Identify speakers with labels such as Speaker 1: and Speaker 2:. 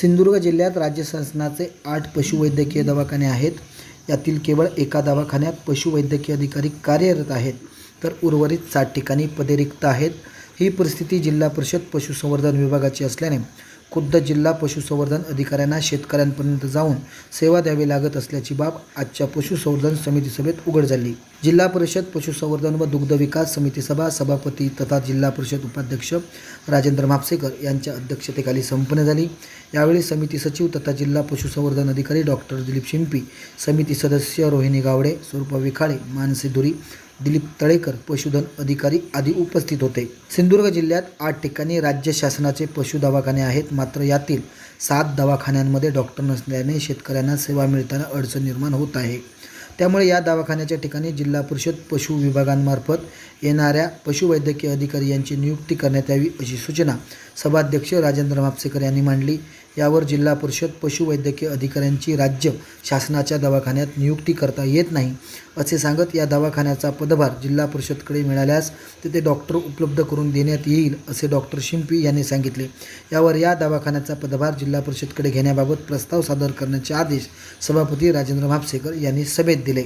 Speaker 1: सिंधुदुर्ग जिल्ह्यात राज्य शासनाचे 8 पशुवैद्यकीय दवाखाने आहेत. यातील केवळ एका दवाखान्यात पशुवैद्यकीय अधिकारी कार्यरत आहेत, तर उर्वरित 7 ठिकाणी पदे रिक्त आहेत. ही परिस्थिती जिल्हा परिषद पशुसंवर्धन विभागाची असल्याने खुद्द जिल्हा पशुसंवर्धन अधिकाऱ्यांना शेतकऱ्यांपर्यंत जाऊन सेवा द्यावी लागत असल्याची बाब आजच्या पशुसंवर्धन समिती सभेत उघड झाली. जिल्हा परिषद पशुसंवर्धन व दुग्ध विकास समिती सभा सभापती तथा जिल्हा परिषद उपाध्यक्ष राजेंद्र म्हापसेकर यांच्या अध्यक्षतेखाली संपन्न झाली. यावेळी समिती सचिव तथा जिल्हा पशुसंवर्धन अधिकारी डॉक्टर दिलीप शिंपी, समिती सदस्य रोहिणी गावडे, स्वरूपा विखाळे, मानसी धुरी, दिलीप तळेकर, पशुधन अधिकारी आदी उपस्थित होते. सिंधुदुर्ग जिल्ह्यात 8 ठिकाणी राज्य शासनाचे पशु दवाखाने आहेत. मात्र यातील 7 दवाखान्यांमध्ये डॉक्टर नसल्याने शेतकऱ्यांना सेवा मिळताना अडचण निर्माण होत आहे. त्यामुळे या दवाखान्याच्या ठिकाणी जिल्हा परिषद पशु विभागांमार्फत येणाऱ्या पशुवैद्यकीय अधिकारी यांची नियुक्ती करण्यात यावी अशी सूचना सभाध्यक्ष राजेंद्र म्हापसेकर यांनी मांडली. यावर जिल्हा परिषद पशुवैद्यकीय अधिकाऱ्यांची राज्य शासनाच्या दवाखान्यात नियुक्ती करता येत नाही असे सांगत या दवाखान्याचा पदभार जिल्हा परिषदकडे मिळाल्यास तिथे डॉक्टर उपलब्ध करून देण्यात येईल असे डॉक्टर शिंपी यांनी सांगितले. यावर या दवाखान्याचा पदभार जिल्हा परिषदकडे घेण्याबाबत प्रस्ताव सादर करण्याचे आदेश सभापती राजेंद्र म्हापसेकर यांनी सभेत दिले.